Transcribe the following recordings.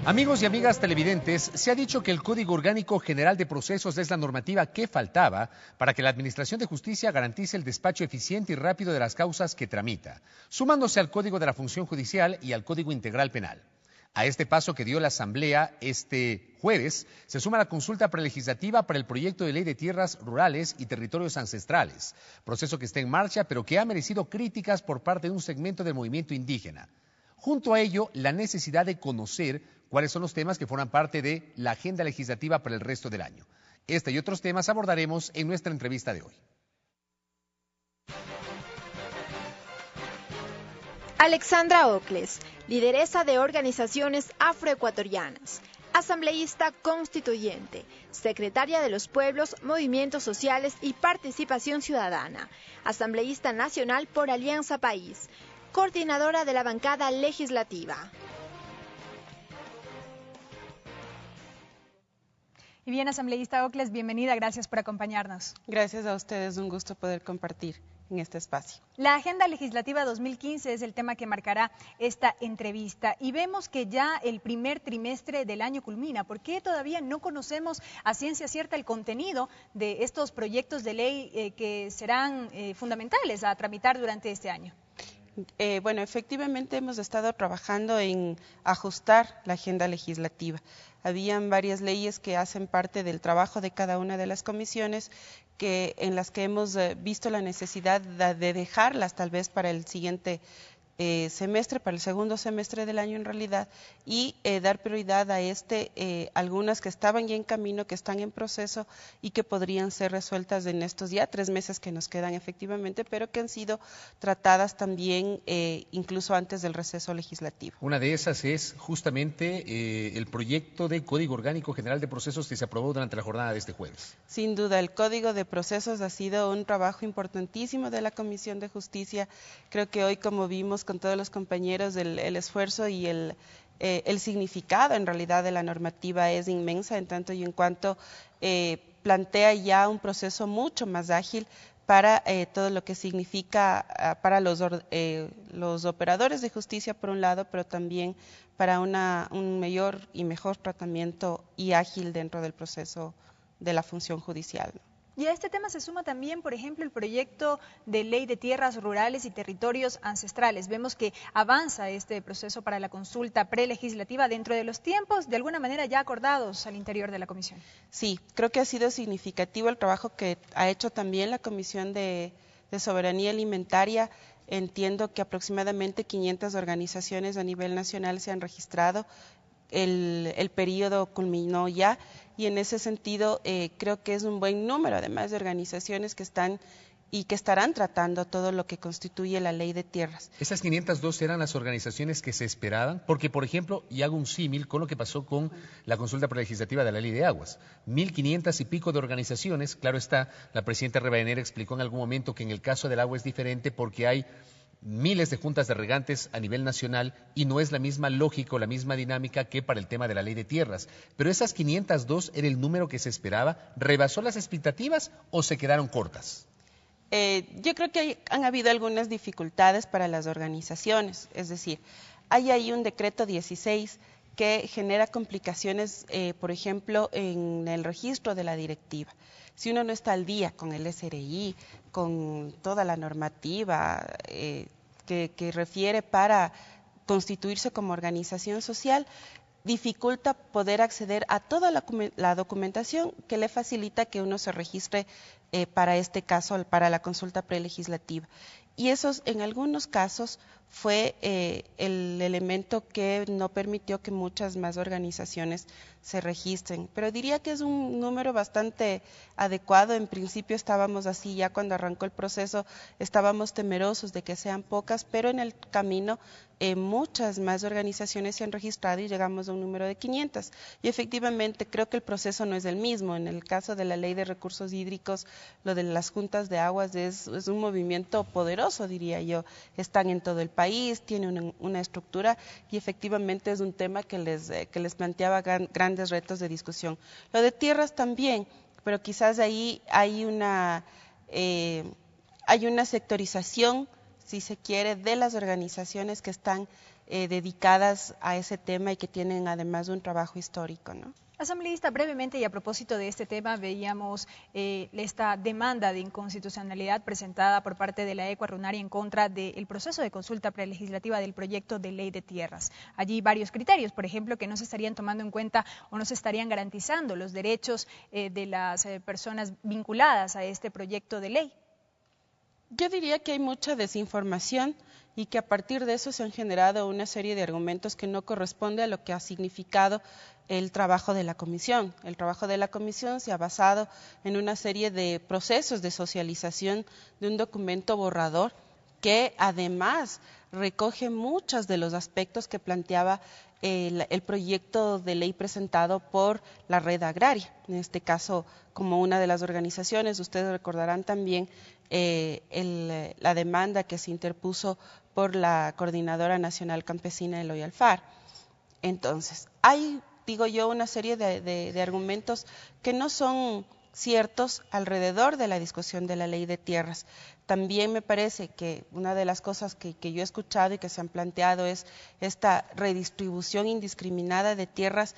Amigos y amigas televidentes, se ha dicho que el Código Orgánico General de Procesos es la normativa que faltaba para que la Administración de Justicia garantice el despacho eficiente y rápido de las causas que tramita, sumándose al Código de la Función Judicial y al Código Integral Penal. A este paso que dio la Asamblea este jueves, se suma la consulta prelegislativa para el proyecto de ley de tierras rurales y territorios ancestrales, proceso que está en marcha pero que ha merecido críticas por parte de un segmento del movimiento indígena. Junto a ello, la necesidad de conocer cuáles son los temas que forman parte de la agenda legislativa para el resto del año. Este y otros temas abordaremos en nuestra entrevista de hoy. Alexandra Ocles, lideresa de organizaciones afroecuatorianas, asambleísta constituyente, secretaria de los pueblos, movimientos sociales y participación ciudadana, asambleísta nacional por Alianza País, coordinadora de la bancada legislativa. Y bien, asambleísta Ocles, bienvenida, gracias por acompañarnos. Gracias a ustedes, un gusto poder compartir en este espacio. La Agenda Legislativa 2015 es el tema que marcará esta entrevista y vemos que ya el primer trimestre del año culmina. ¿Por qué todavía no conocemos a ciencia cierta el contenido de estos proyectos de ley que serán fundamentales a tramitar durante este año? Bueno, efectivamente hemos estado trabajando en ajustar la agenda legislativa. Habían varias leyes que hacen parte del trabajo de cada una de las comisiones en las que hemos visto la necesidad de dejarlas tal vez para el siguiente semestre, para el segundo semestre del año en realidad, y dar prioridad a algunas que estaban ya en camino, que están en proceso y que podrían ser resueltas en estos ya 3 meses que nos quedan efectivamente, pero que han sido tratadas también incluso antes del receso legislativo. Una de esas es justamente el proyecto de Código Orgánico General de Procesos que se aprobó durante la jornada de este jueves. Sin duda, el Código de Procesos ha sido un trabajo importantísimo de la Comisión de Justicia. Creo que hoy, como vimos con todos los compañeros, el esfuerzo y el significado en realidad de la normativa es inmensa en tanto y en cuanto plantea ya un proceso mucho más ágil para todo lo que significa para los operadores de justicia por un lado, pero también para un mayor y mejor tratamiento y ágil dentro del proceso de la función judicial. Y a este tema se suma también, por ejemplo, el proyecto de ley de tierras rurales y territorios ancestrales. Vemos que avanza este proceso para la consulta prelegislativa dentro de los tiempos, de alguna manera ya acordados al interior de la comisión. Sí, creo que ha sido significativo el trabajo que ha hecho también la Comisión de Soberanía Alimentaria. Entiendo que aproximadamente 500 organizaciones a nivel nacional se han registrado. El periodo culminó ya y en ese sentido creo que es un buen número además de organizaciones que están y que estarán tratando todo lo que constituye la ley de tierras. ¿Esas 502 eran las organizaciones que se esperaban? Porque, por ejemplo, y hago un símil con lo que pasó con la consulta prelegislativa de la ley de aguas. 1.500 y pico de organizaciones, claro está, la presidenta Rivadeneira explicó en algún momento que en el caso del agua es diferente porque hay miles de juntas de regantes a nivel nacional y no es la misma lógica o la misma dinámica que para el tema de la ley de tierras. Pero esas 502 era el número que se esperaba. ¿Rebasó las expectativas o se quedaron cortas? Yo creo que han habido algunas dificultades para las organizaciones. Es decir, hay ahí un decreto 16 que genera complicaciones, por ejemplo, en el registro de la directiva. Si uno no está al día con el SRI, con toda la normativa que refiere para constituirse como organización social, dificulta poder acceder a toda la documentación que le facilita que uno se registre para este caso, para la consulta prelegislativa. Y eso en algunos casos fue el elemento que no permitió que muchas más organizaciones se registren. Pero diría que es un número bastante adecuado. En principio estábamos así, ya cuando arrancó el proceso estábamos temerosos de que sean pocas, pero en el camino muchas más organizaciones se han registrado y llegamos a un número de 500. Y efectivamente creo que el proceso no es el mismo. En el caso de la ley de recursos hídricos, lo de las juntas de aguas es un movimiento poderoso, diría yo. Están en todo el país, tiene una estructura y efectivamente es un tema que les planteaba grandes retos de discusión. Lo de tierras también, pero quizás ahí hay una sectorización, si se quiere, de las organizaciones que están dedicadas a ese tema y que tienen además un trabajo histórico, ¿no? Asambleísta, brevemente y a propósito de este tema, veíamos esta demanda de inconstitucionalidad presentada por parte de la Ecua Runari en contra del proceso de consulta prelegislativa del proyecto de ley de tierras. Allí varios criterios, por ejemplo, que no se estarían tomando en cuenta o no se estarían garantizando los derechos de las personas vinculadas a este proyecto de ley. Yo diría que hay mucha desinformación y que a partir de eso se han generado una serie de argumentos que no corresponde a lo que ha significado el trabajo de la comisión. El trabajo de la comisión se ha basado en una serie de procesos de socialización de un documento borrador que además recoge muchos de los aspectos que planteaba el proyecto de ley presentado por la Red Agraria. En este caso, como una de las organizaciones, ustedes recordarán también la demanda que se interpuso por la Coordinadora Nacional Campesina Eloy Alfar. Entonces, hay, digo yo, una serie de argumentos que no son ciertos alrededor de la discusión de la ley de tierras. También me parece que una de las cosas que yo he escuchado y que se han planteado es esta redistribución indiscriminada de tierras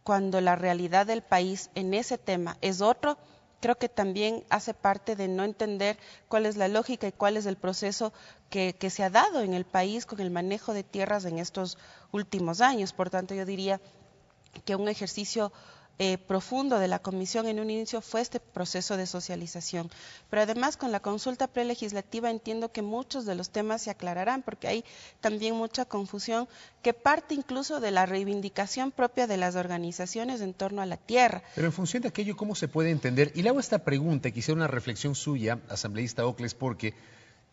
cuando la realidad del país en ese tema es otro. Creo que también hace parte de no entender cuál es la lógica y cuál es el proceso que se ha dado en el país con el manejo de tierras en estos últimos años. Por tanto, yo diría que un ejercicio profundo de la comisión en un inicio fue este proceso de socialización. Pero además con la consulta prelegislativa entiendo que muchos de los temas se aclararán porque hay también mucha confusión que parte incluso de la reivindicación propia de las organizaciones en torno a la tierra. Pero en función de aquello, ¿cómo se puede entender? Y le hago esta pregunta, quisiera una reflexión suya, asambleísta Ocles, porque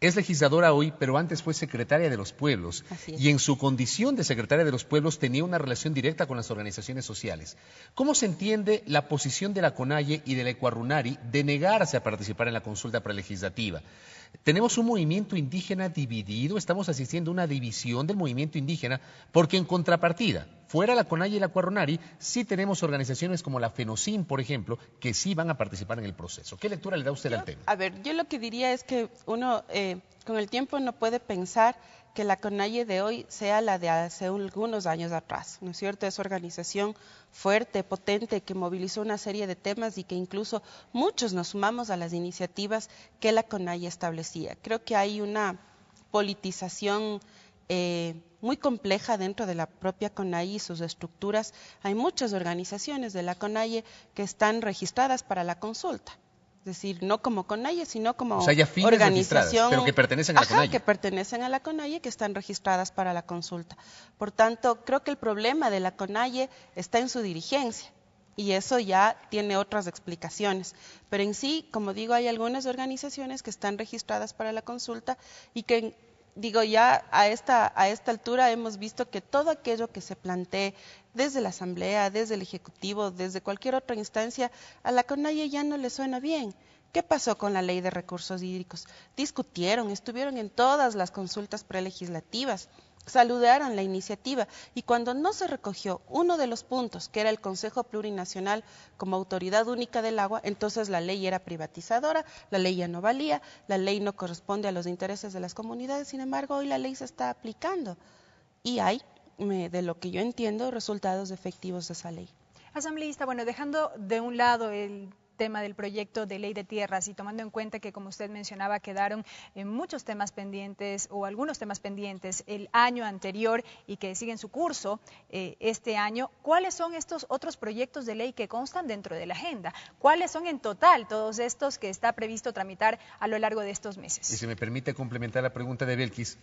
es legisladora hoy, pero antes fue secretaria de los pueblos. Y en su condición de secretaria de los pueblos tenía una relación directa con las organizaciones sociales. ¿Cómo se entiende la posición de la CONAIE y de la Ecua Runari de negarse a participar en la consulta prelegislativa? Tenemos un movimiento indígena dividido, estamos asistiendo a una división del movimiento indígena, porque en contrapartida, fuera la CONAIE y la Ecua Runari, sí tenemos organizaciones como la FENOCIN, por ejemplo, que sí van a participar en el proceso. ¿Qué lectura le da usted al tema? A ver, yo lo que diría es que uno con el tiempo no puede pensar que la CONAIE de hoy sea la de hace algunos años atrás, ¿no es cierto? Es organización fuerte, potente, que movilizó una serie de temas y que incluso muchos nos sumamos a las iniciativas que la CONAIE establecía. Creo que hay una politización muy compleja dentro de la propia CONAIE y sus estructuras. Hay muchas organizaciones de la CONAIE que están registradas para la consulta. Es decir, no como CONAIE, sino como organización, pero que pertenecen a la CONAIE. Que pertenecen a la CONAIE, que están registradas para la consulta. Por tanto, creo que el problema de la CONAIE está en su dirigencia y eso ya tiene otras explicaciones. Pero en sí, como digo, hay algunas organizaciones que están registradas para la consulta y que, digo, ya a esta altura hemos visto que todo aquello que se plantee desde la Asamblea, desde el Ejecutivo, desde cualquier otra instancia, a la CONAIE ya no le suena bien. ¿Qué pasó con la Ley de Recursos Hídricos? Discutieron, estuvieron en todas las consultas prelegislativas, saludaron la iniciativa y cuando no se recogió uno de los puntos, que era el Consejo Plurinacional como autoridad única del agua, entonces la ley era privatizadora, la ley ya no valía, la ley no corresponde a los intereses de las comunidades, sin embargo hoy la ley se está aplicando y hay, de lo que yo entiendo, resultados efectivos de esa ley. Asambleísta, bueno, dejando de un lado el tema del proyecto de ley de tierras y tomando en cuenta que, como usted mencionaba, quedaron muchos temas pendientes o algunos temas pendientes el año anterior y que siguen su curso este año, ¿cuáles son estos otros proyectos de ley que constan dentro de la agenda? ¿Cuáles son en total todos estos que está previsto tramitar a lo largo de estos meses? Y si me permite complementar la pregunta de Belkis,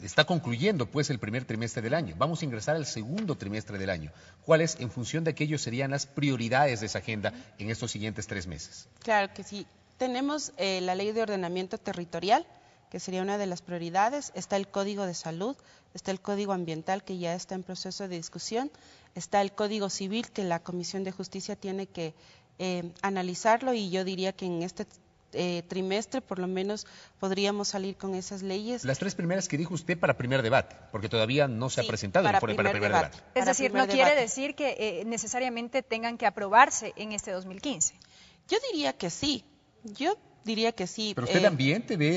está concluyendo pues el primer trimestre del año, vamos a ingresar al segundo trimestre del año. ¿Cuáles, en función de aquello, serían las prioridades de esa agenda en estos siguientes 3 meses? Claro que sí. Tenemos la Ley de Ordenamiento Territorial, que sería una de las prioridades. Está el Código de Salud, está el Código Ambiental, que ya está en proceso de discusión. Está el Código Civil, que la Comisión de Justicia tiene que analizarlo y yo diría que en este trimestre por lo menos podríamos salir con esas leyes. Las 3 primeras que dijo usted para primer debate, porque todavía no se ha presentado el informe para primer debate. Es decir, no quiere decir que necesariamente tengan que aprobarse en este 2015. Yo diría que sí. Pero usted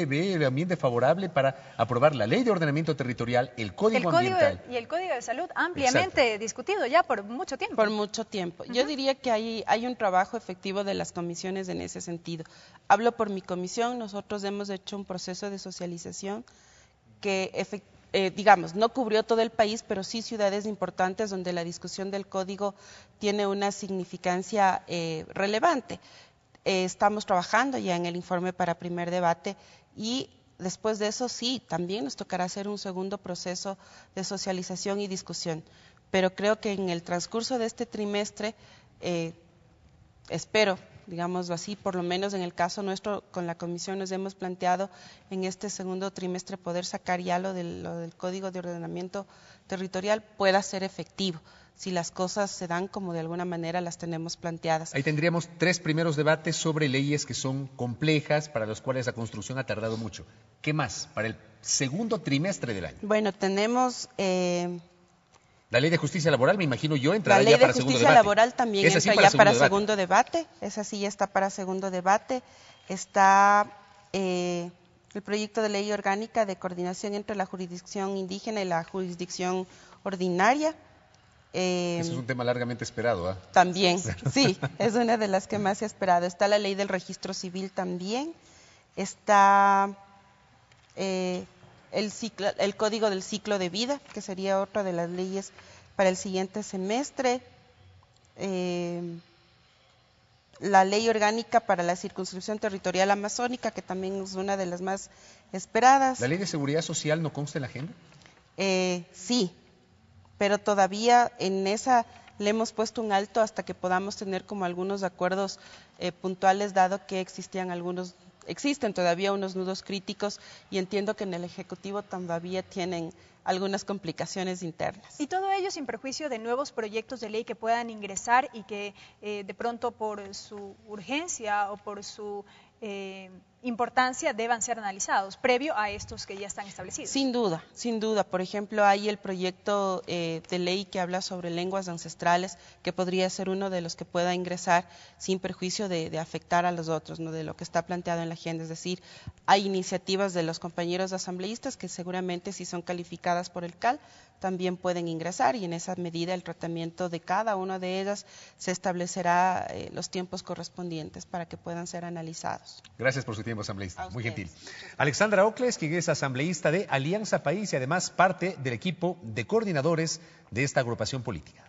ve el ambiente favorable para aprobar la Ley de Ordenamiento Territorial, el Código Ambiental. Y el Código de Salud, ampliamente discutido ya por mucho tiempo. Por mucho tiempo. Yo diría que hay un trabajo efectivo de las comisiones en ese sentido. Hablo por mi comisión, nosotros hemos hecho un proceso de socialización que digamos, no cubrió todo el país, pero sí ciudades importantes donde la discusión del código tiene una significancia relevante. Estamos trabajando ya en el informe para primer debate y después de eso sí, también nos tocará hacer un segundo proceso de socialización y discusión. Pero creo que en el transcurso de este trimestre, espero, digámoslo así, por lo menos en el caso nuestro, con la comisión nos hemos planteado en este segundo trimestre poder sacar ya lo del Código de Ordenamiento Territorial pueda ser efectivo, si las cosas se dan como de alguna manera las tenemos planteadas. Ahí tendríamos 3 primeros debates sobre leyes que son complejas, para los cuales la construcción ha tardado mucho. ¿Qué más para el segundo trimestre del año? Bueno, tenemos... la Ley de Justicia Laboral, me imagino yo, entrará ya para segundo debate. La Ley de Justicia Laboral también entra ya para segundo debate. Esa sí ya está para segundo debate. Está el proyecto de ley orgánica de coordinación entre la jurisdicción indígena y la jurisdicción ordinaria. Eso es un tema largamente esperado. También, sí, es una de las que más se ha esperado. Está la ley del registro civil también. Está el código del ciclo de vida, que sería otra de las leyes para el siguiente semestre. La ley orgánica para la circunscripción territorial amazónica, que también es una de las más esperadas. ¿La ley de seguridad social no consta en la agenda? Sí, pero todavía en esa le hemos puesto un alto hasta que podamos tener como algunos acuerdos puntuales, dado que existen todavía unos nudos críticos y entiendo que en el Ejecutivo todavía tienen algunas complicaciones internas. Y todo ello sin perjuicio de nuevos proyectos de ley que puedan ingresar y que de pronto por su urgencia o por su importancia deban ser analizados previo a estos que ya están establecidos. Sin duda, sin duda. Por ejemplo, hay el proyecto de ley que habla sobre lenguas ancestrales, que podría ser uno de los que pueda ingresar sin perjuicio de afectar a los otros, ¿no? De lo que está planteado en la agenda. Es decir, hay iniciativas de los compañeros asambleístas que seguramente, si son calificadas por el CAL, también pueden ingresar, y en esa medida el tratamiento de cada una de ellas se establecerá los tiempos correspondientes para que puedan ser analizados. Gracias por su tiempo, asambleísta. Muy gentil. Alexandra Ocles, quien es asambleísta de Alianza País y además parte del equipo de coordinadores de esta agrupación política.